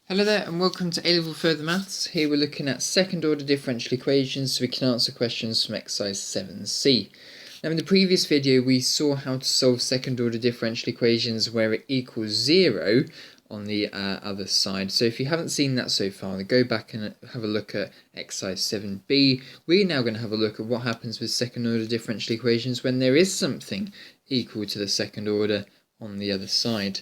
Hello there and welcome to A-Level Further Maths. Here we're looking at second order differential equations so we can answer questions from exercise 7c. Now in the previous video we saw how to solve second order differential equations where it equals 0 on the other side. So if you haven't seen that so far, then go back and have a look at exercise 7b. We're now going to have a look at what happens with second order differential equations when there is something equal to the second order on the other side.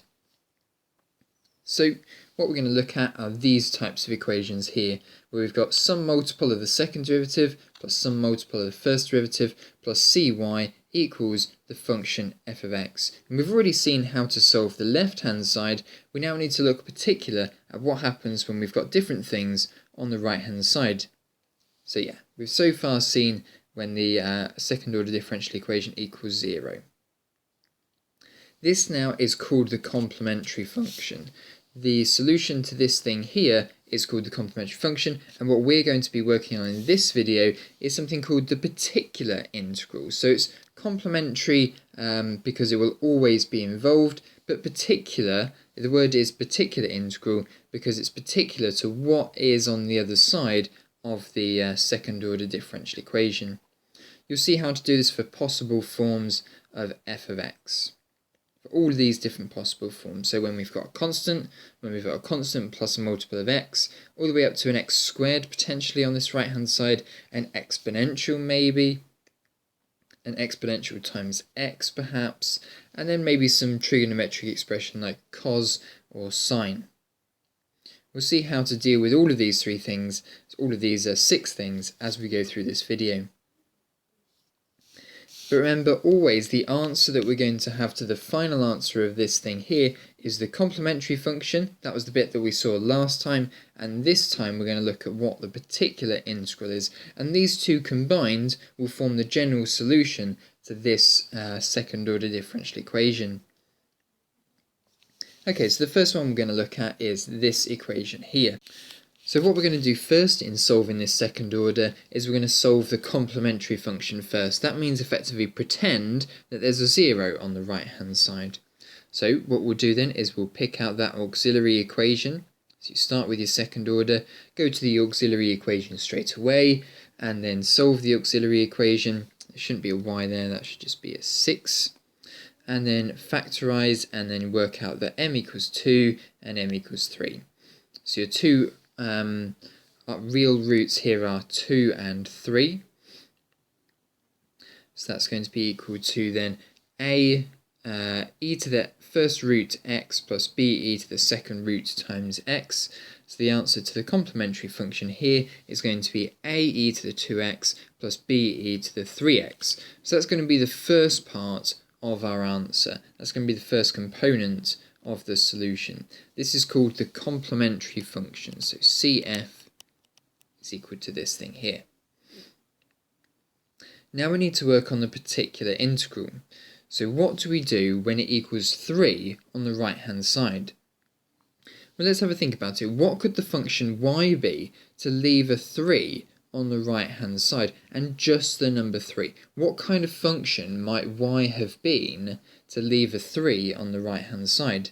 So what we're going to look at are these types of equations here, where we've got some multiple of the second derivative plus some multiple of the first derivative plus cy equals the function f of x. And we've already seen how to solve the left-hand side. We now need to look particular at what happens when we've got different things on the right-hand side. So yeah, we've so far seen when the second order differential equation equals 0. This now is called the complementary function. The solution to this thing here is called the complementary function, and what we're going to be working on in this video is something called the particular integral. So it's complementary because it will always be involved, but particular, the word is particular integral because it's particular to what is on the other side of the second order differential equation. You'll see how to do this for possible forms of f of x. All of these different possible forms. So when we've got a constant, plus a multiple of x, all the way up to an x squared potentially on this right hand side, an exponential maybe, an exponential times x perhaps, and then maybe some trigonometric expression like cos or sine. We'll see how to deal with all of these three things, all of these 6 things as we go through this video. But remember, always the answer that we're going to have to the final answer of this thing here is the complementary function. That was the bit that we saw last time, and this time we're going to look at what the particular integral is. And these two combined will form the general solution to this second order differential equation. Okay, so the first one we're going to look at is this equation here. So what we're going to do first in solving this second order is we're going to solve the complementary function first. That means effectively pretend that there's a 0 on the right hand side. So what we'll do then is we'll pick out that auxiliary equation. So you start with your second order, go to the auxiliary equation straight away, and then solve the auxiliary equation. There shouldn't be a y there, that should just be a 6. And then factorise and then work out that m equals 2 and m equals 3. So your two real roots here are 2 and 3. So that's going to be equal to then e to the first root x plus be to the second root times x. So the answer to the complementary function here is going to be e to the 2x plus be to the 3x. So that's going to be the first part of our answer. That's going to be the first component of the solution. This is called the complementary function. So CF is equal to this thing here. Now we need to work on the particular integral. So what do we do when it equals 3 on the right hand side? Well, let's have a think about it. What could the function y be to leave a 3 on the right hand side and just the number 3? What kind of function might y have been to leave a 3 on the right hand side?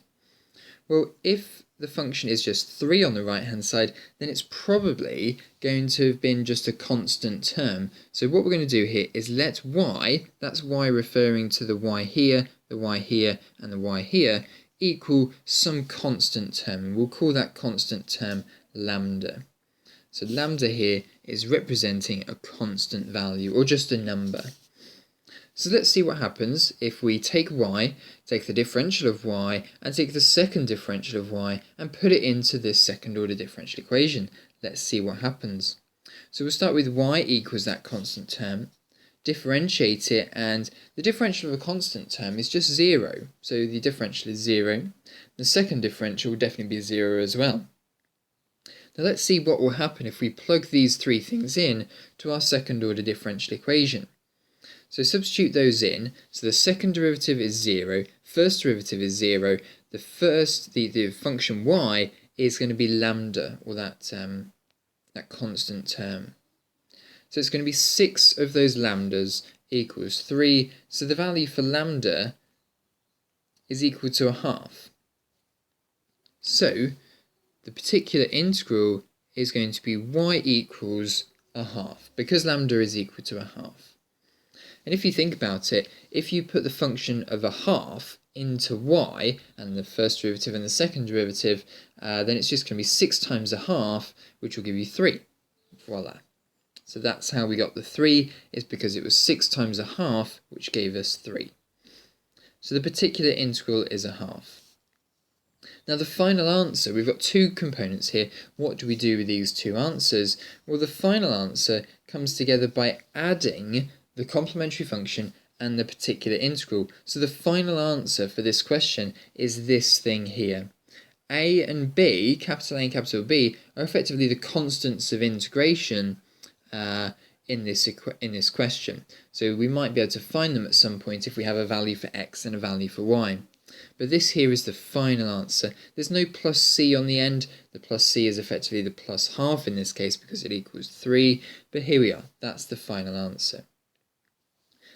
Well, if the function is just 3 on the right hand side, then it's probably going to have been just a constant term. So what we're going to do here is let y, that's y referring to the y here, and the y here, equal some constant term. And we'll call that constant term lambda. So lambda here is representing a constant value, or just a number. So let's see what happens if we take y, take the differential of y, and take the second differential of y, and put it into this second order differential equation. Let's see what happens. So we'll start with y equals that constant term, differentiate it, and the differential of a constant term is just 0. So the differential is 0. The second differential will definitely be 0 as well. Now let's see what will happen if we plug these three things in to our second order differential equation. So substitute those in. So the second derivative is 0, first derivative is 0, the function y is going to be lambda, or that constant term. So it's going to be 6 of those lambdas equals 3, so the value for lambda is equal to 1/2. So the particular integral is going to be y equals a half, because lambda is equal to a half. And if you think about it, if you put the function of a half into y, and the first derivative and the second derivative, then it's just going to be 6 times a half, which will give you 3. Voila. So that's how we got the 3, is because it was 6 times a half, which gave us 3. So the particular integral is a half. Now the final answer, we've got 2 components here. What do we do with these 2 answers? Well, the final answer comes together by adding the complementary function and the particular integral. So the final answer for this question is this thing here. A and B, capital A and capital B, are effectively the constants of integration in this question. So we might be able to find them at some point if we have a value for x and a value for y. But this here is the final answer. There's no plus c on the end. The plus c is effectively the plus half in this case because it equals 3. But here we are. That's the final answer.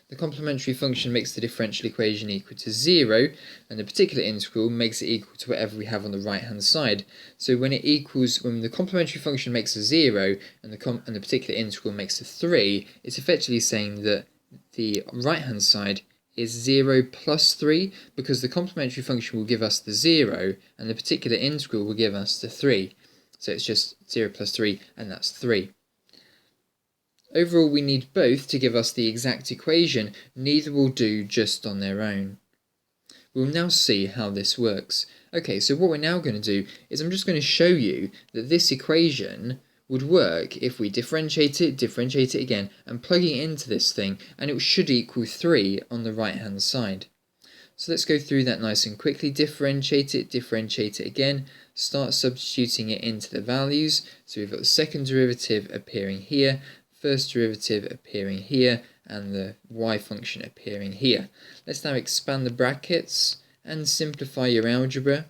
The complementary function makes the differential equation equal to 0, and the particular integral makes it equal to whatever we have on the right hand side. So when the complementary function makes a 0 and the particular integral makes a 3, it's effectively saying that the right hand side is 0 plus 3, because the complementary function will give us the 0 and the particular integral will give us the 3. So it's just 0 plus 3, and that's 3. Overall, we need both to give us the exact equation. Neither will do just on their own. We'll now see how this works. Okay, so what we're now going to do is I'm just going to show you that this equation would work if we differentiate it again, and plug it into this thing, and it should equal 3 on the right hand side. So let's go through that nice and quickly. Differentiate it again, start substituting it into the values. So we've got the second derivative appearing here, first derivative appearing here, and the y function appearing here. Let's now expand the brackets and simplify your algebra,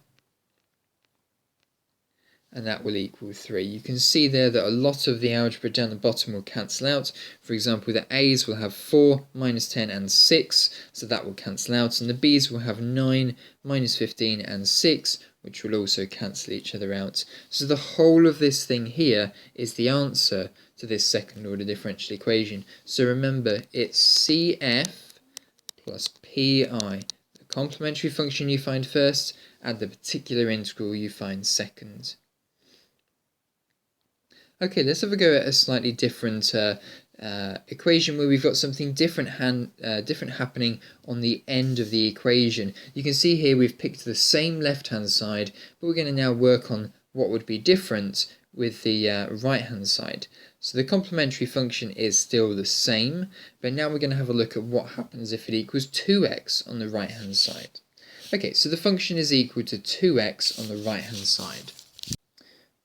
and that will equal 3. You can see there that a lot of the algebra down the bottom will cancel out. For example, the a's will have 4, minus 10 and 6, so that will cancel out, and the b's will have 9, minus 15 and 6, which will also cancel each other out. So the whole of this thing here is the answer to this second order differential equation. So remember, it's CF plus PI. The complementary function you find first, and the particular integral you find second. Okay, let's have a go at a slightly different equation where we've got something different happening on the end of the equation. You can see here we've picked the same left-hand side, but we're going to now work on what would be different with the right-hand side. So the complementary function is still the same, but now we're going to have a look at what happens if it equals 2x on the right-hand side. Okay, so the function is equal to 2x on the right-hand side.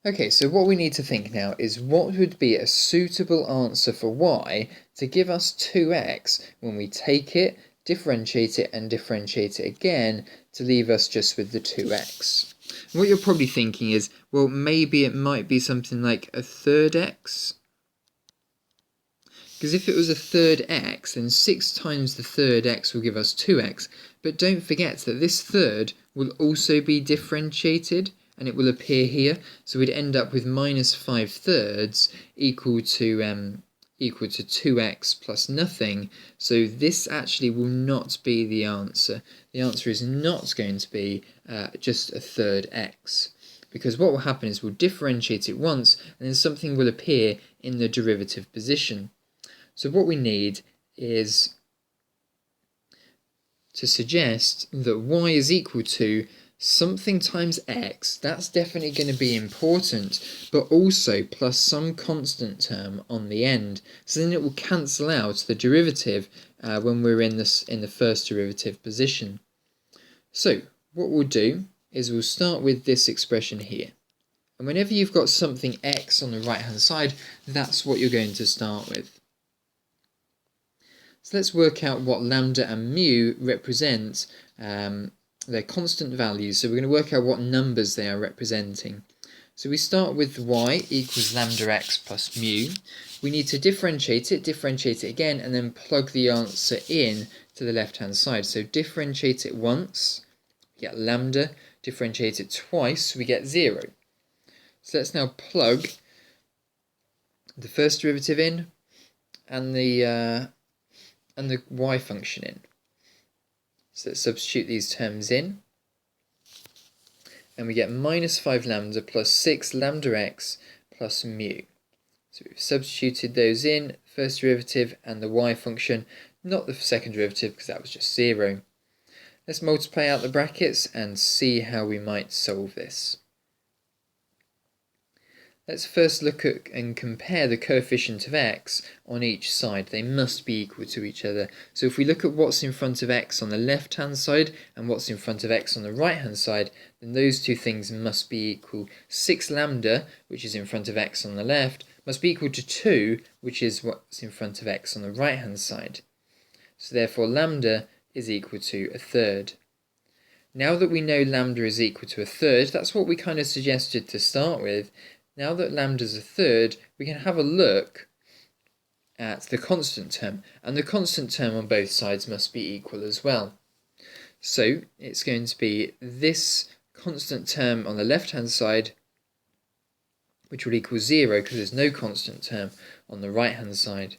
Okay, so what we need to think now is what would be a suitable answer for y to give us 2x when we take it, differentiate it, and differentiate it again to leave us just with the 2x. And what you're probably thinking is, well, maybe it might be something like a third x. Because if it was a third x, then 6 times the third x will give us 2x. But don't forget that this third will also be differentiated, and it will appear here. So we'd end up with minus 5 thirds equal to 2x plus nothing. So this actually will not be the answer. The answer is not going to be just a third x. Because what will happen is we'll differentiate it once, and then something will appear in the derivative position. So what we need is to suggest that y is equal to something times x. That's definitely going to be important, but also plus some constant term on the end. So then it will cancel out the derivative when we're in the first derivative position. So what we'll do is we'll start with this expression here. And whenever you've got something x on the right hand side, that's what you're going to start with. So let's work out what lambda and mu represent. They're constant values, so we're going to work out what numbers they are representing. So we start with y equals lambda x plus mu. We need to differentiate it again, and then plug the answer in to the left hand side. So differentiate it once, we get lambda. Differentiate it twice, we get 0. So let's now plug the first derivative in and the y function in. So let's substitute these terms in, and we get minus 5 lambda plus 6 lambda x plus mu. So we've substituted those in, first derivative and the y function, not the second derivative because that was just 0. Let's multiply out the brackets and see how we might solve this. Let's first look at and compare the coefficient of x on each side. They must be equal to each other. So if we look at what's in front of x on the left hand side and what's in front of x on the right hand side, then those two things must be equal. 6 lambda, which is in front of x on the left, must be equal to 2, which is what's in front of x on the right hand side. So therefore lambda is equal to a third. Now that we know lambda is equal to a third, that's what we kind of suggested to start with. Now that lambda is a third, we can have a look at the constant term, and the constant term on both sides must be equal as well. So it's going to be this constant term on the left hand side, which will equal 0 because there's no constant term on the right hand side.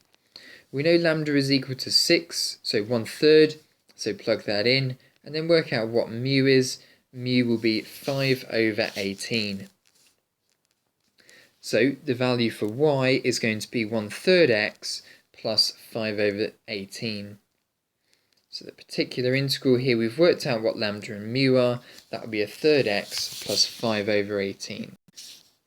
We know lambda is equal to 6, so 1/3, so plug that in, and then work out what mu is. Mu will be 5/18. So the value for y is going to be 1/3 x plus 5/18. So the particular integral here, we've worked out what lambda and mu are. That would be 1/3 x plus 5/18.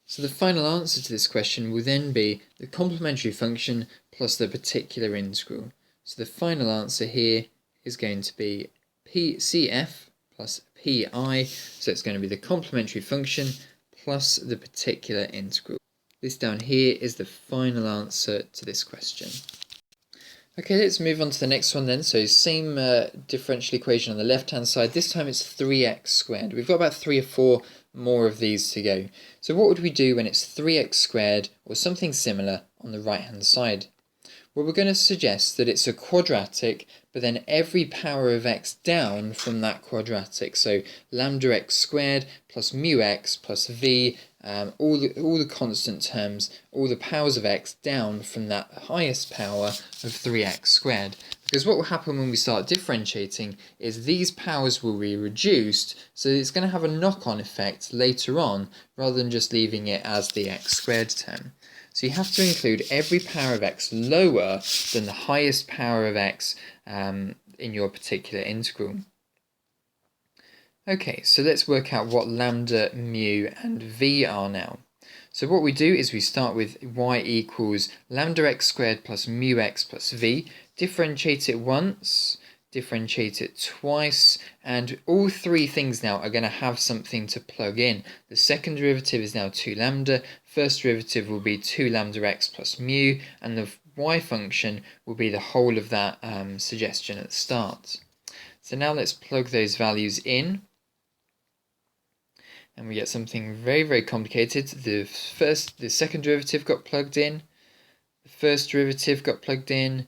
So the final answer to this question will then be the complementary function plus the particular integral. So the final answer here is going to be PCF plus PI. So it's going to be the complementary function plus the particular integral. This down here is the final answer to this question. Okay, let's move on to the next one then. So same differential equation on the left hand side. This time it's 3x squared. We've got about 3 or 4 more of these to go. So what would we do when it's 3x squared or something similar on the right hand side? Well, we're going to suggest that it's a quadratic, but then every power of x down from that quadratic. So lambda x squared plus mu x plus v, all the constant terms, all the powers of x down from that highest power of 3x squared. Because what will happen when we start differentiating is these powers will be reduced, so it's going to have a knock-on effect later on rather than just leaving it as the x squared term. So you have to include every power of x lower than the highest power of x in your particular integral. Okay, so let's work out what lambda, mu and v are now. So what we do is we start with y equals lambda x squared plus mu x plus v, differentiate it once, differentiate it twice, and all three things now are going to have something to plug in. The second derivative is now 2 lambda, first derivative will be 2 lambda x plus mu, and the y function will be the whole of that suggestion at the start. So now let's plug those values in, and we get something very, very complicated. The second derivative got plugged in, the first derivative got plugged in,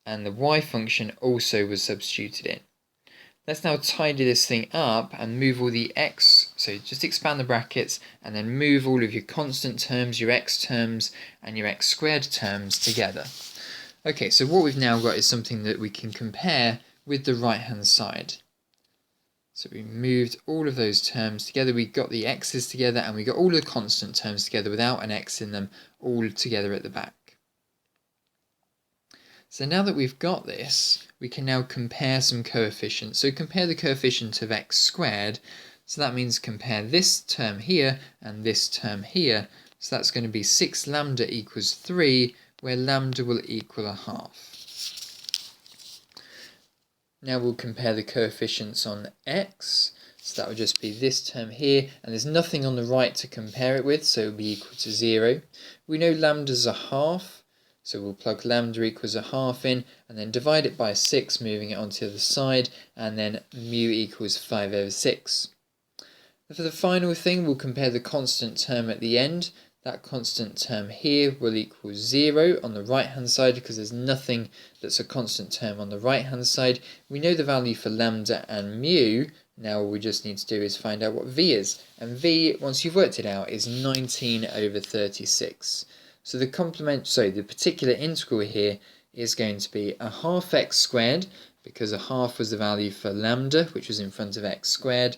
and the y function also was substituted in. Let's now tidy this thing up and move all the x, so just expand the brackets and then move all of your constant terms, your x terms and your x squared terms together. Okay, so what we've now got is something that we can compare with the right hand side. So we moved all of those terms together, we got the x's together and we got all the constant terms together without an x in them, all together at the back. So now that we've got this, we can now compare some coefficients. So compare the coefficient of x squared. So that means compare this term here and this term here. So that's going to be 6 lambda equals 3, where lambda will equal 1/2. Now we'll compare the coefficients on x. So that would just be this term here, and there's nothing on the right to compare it with, so it will be equal to 0. We know lambda's 1/2. So we'll plug lambda equals 1/2 in, and then divide it by 6, moving it onto the other side, and then mu equals 5/6. For the final thing, we'll compare the constant term at the end. That constant term here will equal 0 on the right hand side because there's nothing that's a constant term on the right hand side. We know the value for lambda and mu, Now all we just need to do is find out what v is. And v, once you've worked it out, is 19 over 36. So the particular integral here is going to be a half x squared, because a half was the value for lambda, which was in front of x squared,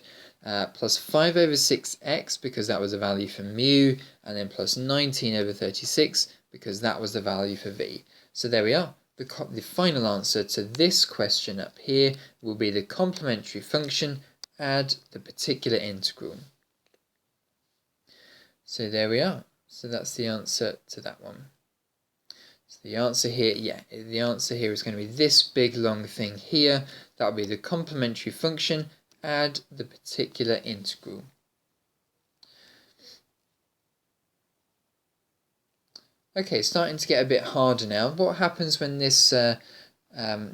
plus 5 over 6x, because that was a value for mu, and then plus 19 over 36, because that was the value for v. So there we are. The final answer to this question up here will be the complementary function add the particular integral. So there we are. So that's the answer to that one. So the answer here, the answer here is going to be this big long thing here. That will be the complementary function add the particular integral. Okay, starting to get a bit harder now. What happens when this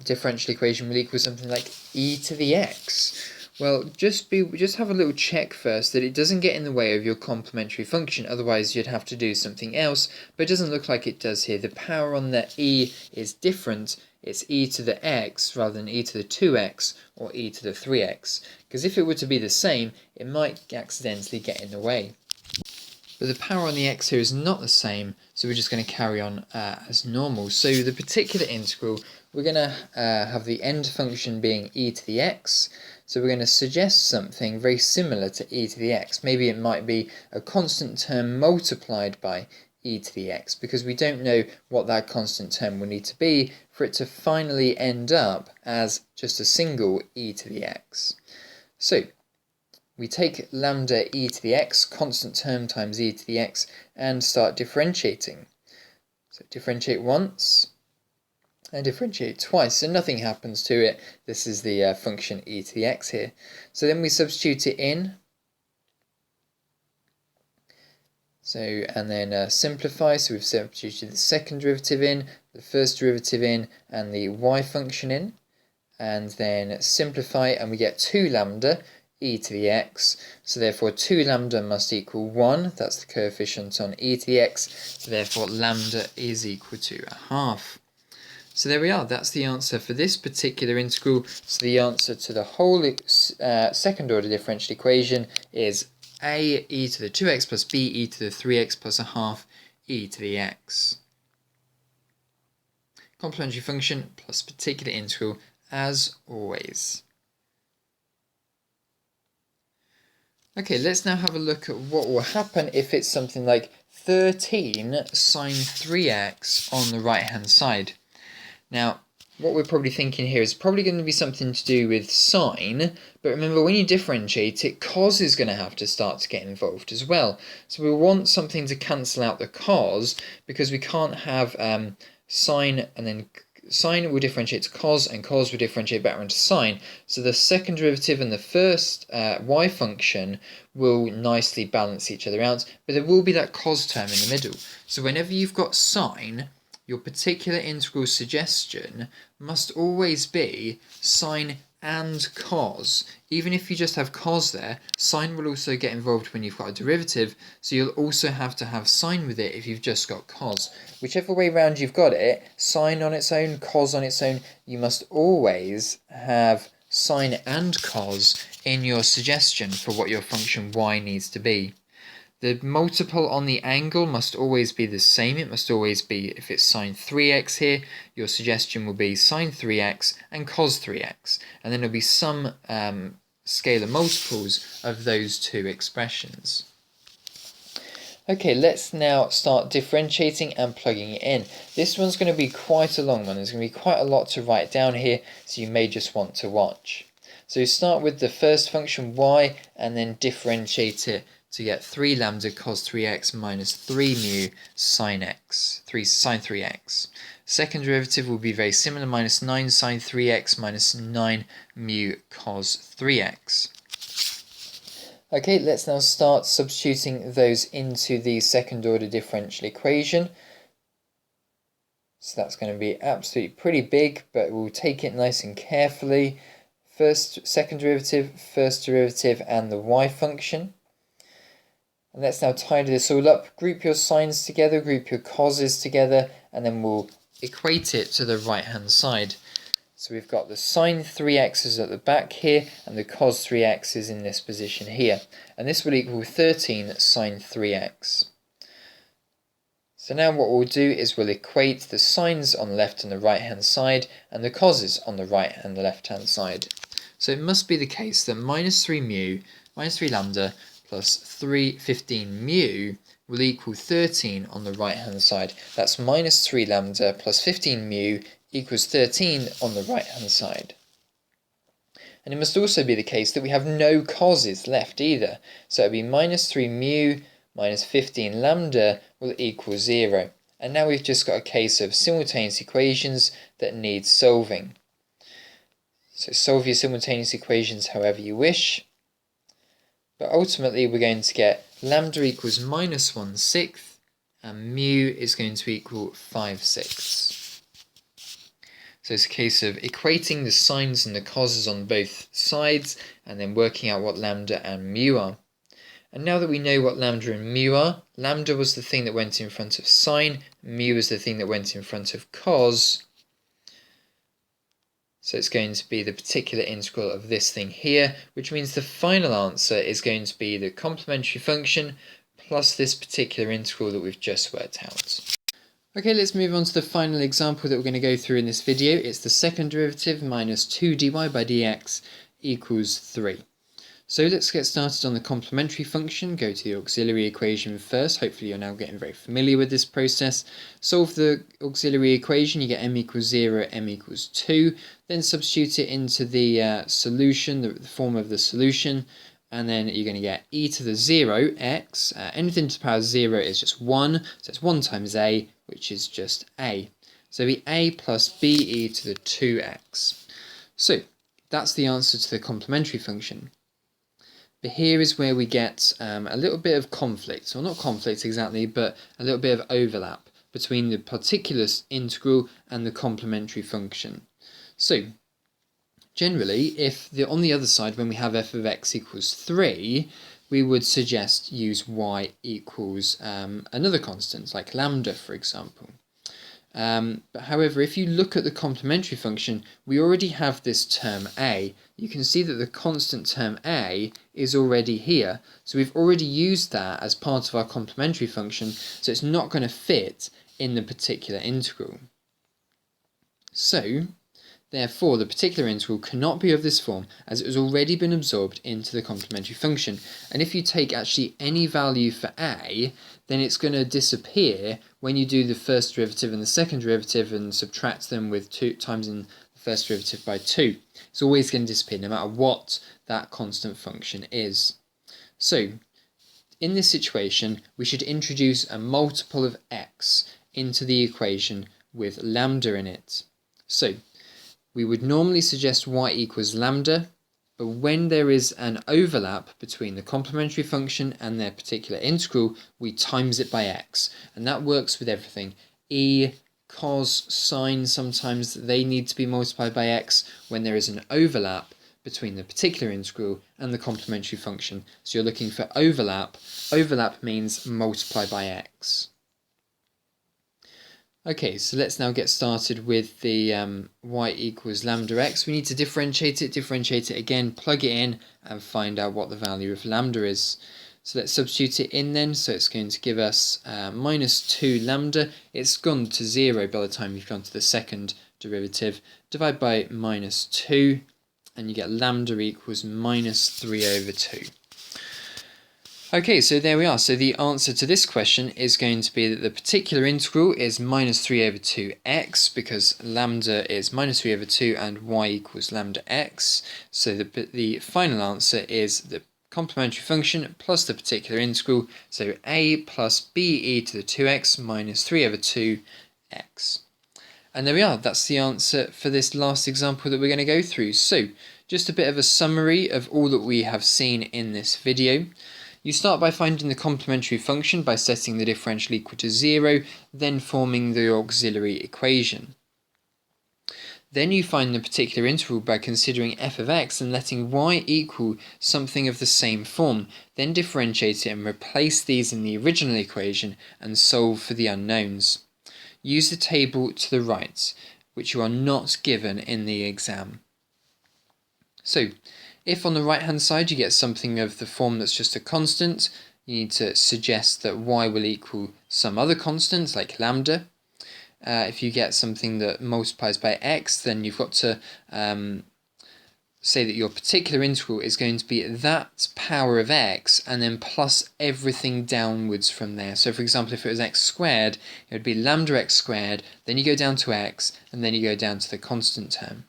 differential equation will equal something like e to the x? Well, just have a little check first that it doesn't get in the way of your complementary function, otherwise you'd have to do something else, but it doesn't look like it does here. The power on the e is different. It's e to the x rather than e to the 2x or e to the 3x, because if it were to be the same, it might accidentally get in the way. But the power on the x here is not the same, so we're just going to carry on as normal. So the particular integral, we're going to have the end function being e to the x. So we're going to suggest something very similar to e to the x. Maybe it might be a constant term multiplied by e to the x, because we don't know what that constant term will need to be for it to finally end up as just a single e to the x. So we take lambda e to the x, constant term times e to the x, and start differentiating. So differentiate once, and differentiate twice, so nothing happens to it. This is the function e to the x here. So then we substitute it in. So, and then simplify, so we've substituted the second derivative in, the first derivative in, and the y function in. And then simplify, and we get 2 lambda e to the x, so therefore 2 lambda must equal 1, that's the coefficient on e to the x, so therefore lambda is equal to a half. So there we are, that's the answer for this particular integral. So the answer to the whole second order differential equation is a e to the 2x plus b e to the 3x plus a half e to the x. Complementary function plus particular integral as always. Okay, let's now have a look at what will happen if it's something like 13 sine 3x on the right hand side. Now, what we're probably thinking here is probably going to be something to do with sine, but remember when you differentiate it, cos is going to have to start to get involved as well. So we want something to cancel out the cos, because we can't have sine and then sine will differentiate to cos, and cos will differentiate back into sine. So the second derivative and the first y function will nicely balance each other out, but there will be that cos term in the middle. So whenever you've got sine, your particular integral suggestion must always be sine and cos. Even if you just have cos there, sine will also get involved when you've got a derivative, so you'll also have to have sine with it if you've just got cos. Whichever way round you've got it, sine on its own, cos on its own, you must always have sine and cos in your suggestion for what your function y needs to be. The multiple on the angle must always be the same. It must always be, if it's sine 3x here, your suggestion will be sine 3x and cos 3x. And then there'll be some scalar multiples of those two expressions. Okay, let's now start differentiating and plugging it in. This one's going to be quite a long one. There's going to be quite a lot to write down here, so you may just want to watch. So you start with the first function y and then differentiate it to get 3 lambda cos 3x minus 3 mu sine x, sine 3x. Second derivative will be very similar, minus 9 sine 3x minus 9 mu cos 3x. Okay, let's now start substituting those into the second order differential equation. So that's going to be absolutely pretty big, but we'll take it nice and carefully. Second derivative, first derivative, and the y function. And let's now tidy this all up. Group your sines together, group your coses together, and then we'll equate it to the right hand side. So we've got the sine 3x is at the back here, and the cos 3x is in this position here. And this will equal 13 sine 3x. So now what we'll do is we'll equate the sines on the left and the right hand side, and the coses on the right and the left hand side. So it must be the case that minus 3 lambda plus 15 mu will equal 13 on the right hand side. That's minus 3 lambda plus 15 mu equals 13 on the right hand side. And it must also be the case that we have no coses left either. So it would be minus 3 mu minus 15 lambda will equal 0. And now we've just got a case of simultaneous equations that need solving. So solve your simultaneous equations however you wish. But ultimately we're going to get lambda equals minus 1/6 and mu is going to equal 5/6. So it's a case of equating the sines and the coses on both sides and then working out what lambda and mu are. And now that we know what lambda and mu are, lambda was the thing that went in front of sine, mu was the thing that went in front of cos. So it's going to be the particular integral of this thing here, which means the final answer is going to be the complementary function plus this particular integral that we've just worked out. Okay, let's move on to the final example that we're going to go through in this video. It's the second derivative minus 2 dy by dx equals 3. So let's get started on the complementary function. Go to the auxiliary equation first. Hopefully you're now getting very familiar with this process. Solve the auxiliary equation. You get m equals 0, m equals 2. Then substitute it into the solution, the form of the solution. And then you're going to get e to the 0, x. Anything to the power 0 is just 1. So it's 1 times a, which is just a. So it'll be a plus be to the 2x. So that's the answer to the complementary function. But here is where we get a little bit of conflict, or not conflict exactly, but a little bit of overlap between the particular integral and the complementary function. So generally, if on the other side, when we have f of x equals 3, we would suggest use y equals another constant, like lambda, for example. But however, if you look at the complementary function, we already have this term a. You can see that the constant term a is already here. So we've already used that as part of our complementary function, so it's not going to fit in the particular integral. So therefore, the particular integral cannot be of this form as it has already been absorbed into the complementary function. And if you take actually any value for a, then it's going to disappear when you do the first derivative and the second derivative and subtract them with 2 times in the first derivative by 2. It's always going to disappear no matter what that constant function is. So in this situation, we should introduce a multiple of x into the equation with lambda in it. So we would normally suggest y equals lambda, but when there is an overlap between the complementary function and their particular integral, we times it by x. And that works with everything. E, cos, sine, sometimes they need to be multiplied by x when there is an overlap between the particular integral and the complementary function. So you're looking for overlap. Overlap means multiply by x. Okay, so let's now get started with the y equals lambda x. We need to differentiate it again, plug it in and find out what the value of lambda is. So let's substitute it in then, so it's going to give us minus 2 lambda. It's gone to 0 by the time you've gone to the second derivative. Divide by minus 2 and you get lambda equals minus 3 over 2. Okay, so there we are. So the answer to this question is going to be that the particular integral is minus 3 over 2x because lambda is minus 3 over 2 and y equals lambda x. So the final answer is the complementary function plus the particular integral. So a plus be to the 2x minus 3 over 2x. And there we are. That's the answer for this last example that we're going to go through. So just a bit of a summary of all that we have seen in this video. You start by finding the complementary function by setting the differential equal to 0, then forming the auxiliary equation. Then you find the particular integral by considering f of x and letting y equal something of the same form, then differentiate it and replace these in the original equation and solve for the unknowns. Use the table to the right. which you are not given in the exam. So, if on the right hand side you get something of the form that's just a constant, you need to suggest that y will equal some other constant like lambda. If you get something that multiplies by x, then you've got to say that your particular integral is going to be that power of x and then plus everything downwards from there. So for example, if it was x squared, it would be lambda x squared, then you go down to x, and then you go down to the constant term.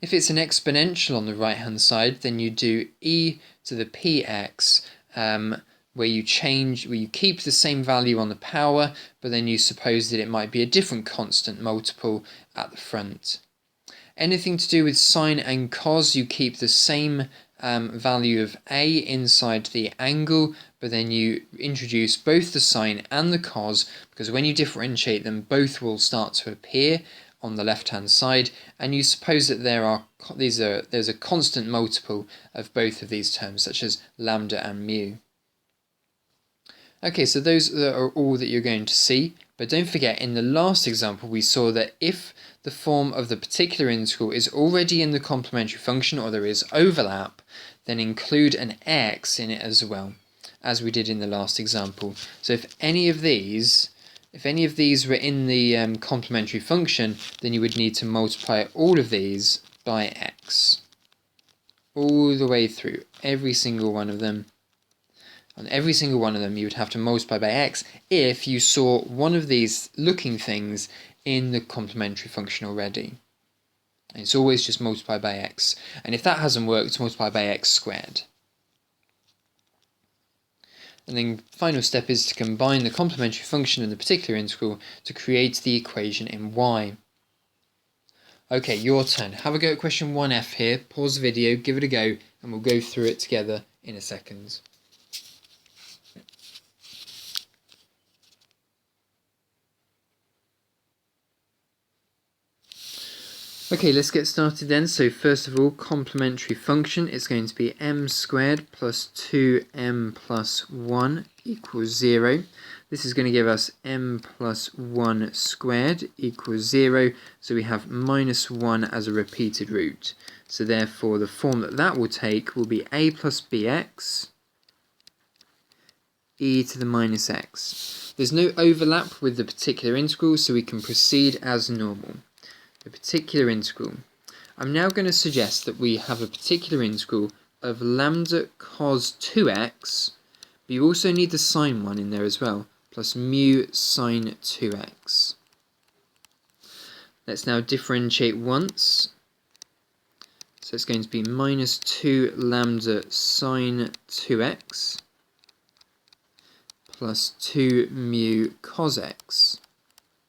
If it's an exponential on the right hand side, then you do e to the px, where you keep the same value on the power, but then you suppose that it might be a different constant multiple at the front. Anything to do with sine and cos, you keep the same value of a inside the angle, but then you introduce both the sine and the cos, because when you differentiate them, both will start to appear on the left hand side, and you suppose that there's a constant multiple of both of these terms, such as lambda and mu. Okay, so those are all that you're going to see, but don't forget, in the last example we saw that if the form of the particular integral is already in the complementary function, or there is overlap, then include an x in it as well, as we did in the last example. So if any of these were in the complementary function, then you would need to multiply all of these by x, all the way through, every single one of them. On every single one of them you would have to multiply by x if you saw one of these looking things in the complementary function already. And it's always just multiply by x. And if that hasn't worked, multiply by x squared. And then final step is to combine the complementary function and the particular integral to create the equation in y. Okay, your turn. Have a go at question 1f here. Pause the video, give it a go, and we'll go through it together in a second. Okay, let's get started then. So first of all, complementary function is going to be m squared plus 2m plus 1 equals 0. This is going to give us m plus 1 squared equals 0. So we have minus 1 as a repeated root. So therefore the form that will take will be a plus bx e to the minus x. There's no overlap with the particular integral, so we can proceed as normal. The particular integral. I'm now going to suggest that we have a particular integral of lambda cos 2x, but you also need the sine one in there as well, plus mu sine 2x. Let's now differentiate once. So it's going to be minus 2 lambda sine 2x plus 2 mu cos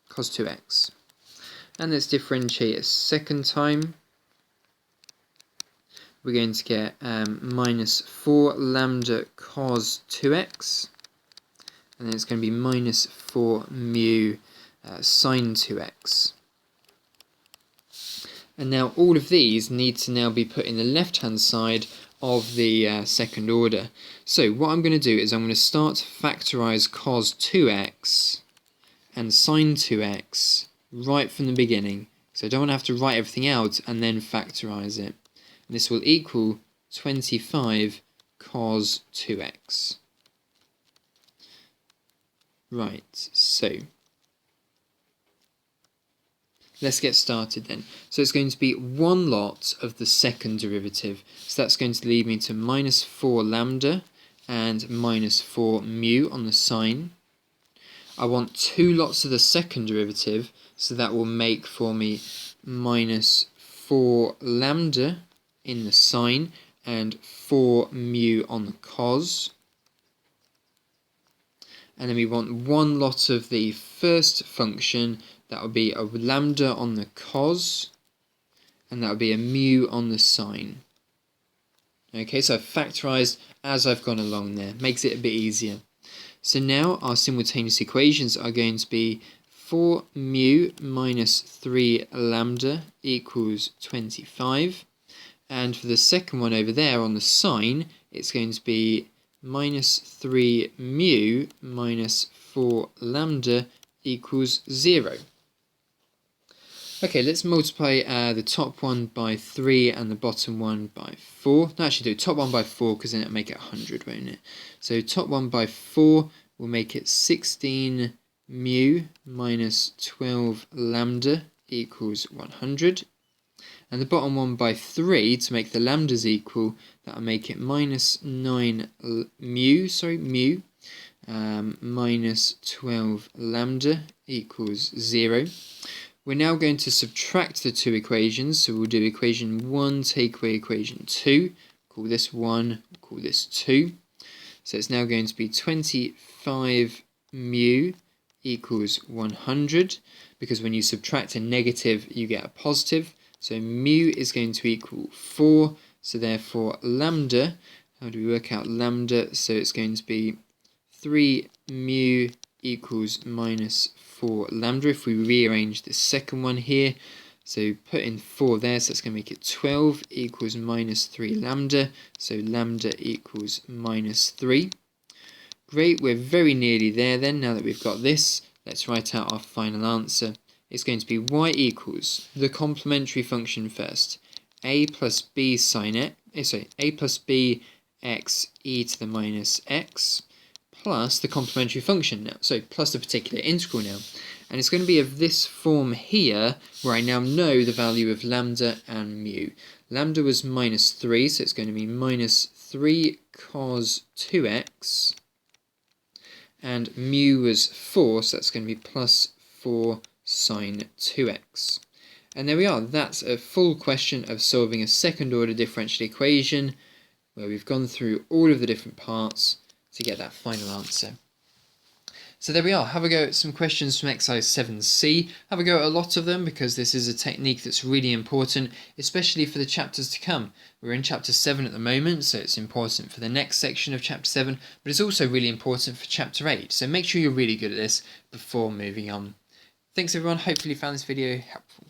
2x. And let's differentiate a second time. We're going to get minus 4 lambda cos 2x, and then it's going to be minus 4 mu sine 2x. And now all of these need to now be put in the left-hand side of the second order. So what I'm going to do is I'm going to start to factorise cos 2x and sine 2x right from the beginning. So I don't want to have to write everything out and then factorise it. And this will equal 25 cos 2x. Right, so let's get started then. So it's going to be one lot of the second derivative. So that's going to lead me to minus 4 lambda and minus 4 mu on the sine. I want two lots of the second derivative, so that will make for me minus 4 lambda in the sine and 4 mu on the cos. And then we want one lot of the first function, that would be a lambda on the cos, and that would be a mu on the sine. Okay, so I've factorised as I've gone along there. Makes it a bit easier. So now our simultaneous equations are going to be 4 mu minus 3 lambda equals 25. And for the second one over there on the sine, it's going to be minus 3 mu minus 4 lambda equals 0. Okay, let's multiply the top one by 3 and the bottom one by 4. No, actually do top one by 4 because then it'll make it 100, won't it? So top one by 4 will make it 16 mu minus 12 lambda equals 100. And the bottom one by 3, to make the lambdas equal, that'll make it minus 9 mu, minus 12 lambda equals 0. We're now going to subtract the two equations, so we'll do equation 1 take away equation 2, call this 1, call this 2. So it's now going to be 25 mu equals 100, because when you subtract a negative you get a positive, so mu is going to equal 4, so therefore lambda, how do we work out lambda? So it's going to be 3 mu equals minus 4 lambda if we rearrange the second one here. So put in 4 there, so that's going to make it 12 equals minus 3 lambda, so lambda equals minus 3. Great, we're very nearly there then. Now that we've got this, let's write out our final answer. It's going to be y equals the complementary function first, a plus b sine x, a plus b x e to the minus x, plus the complementary function now, so plus the particular integral now. And it's going to be of this form here, where I now know the value of lambda and mu. Lambda was minus 3, so it's going to be minus 3 cos 2x, and mu was 4, so that's going to be plus 4 sine 2x. And there we are, that's a full question of solving a second order differential equation, where we've gone through all of the different parts to get that final answer. So there we are, have a go at some questions from exercise 7c, have a go at a lot of them because this is a technique that's really important, especially for the chapters to come. We're in chapter 7 at the moment, so it's important for the next section of chapter 7, but it's also really important for chapter 8, so make sure you're really good at this before moving on. Thanks everyone, hopefully you found this video helpful.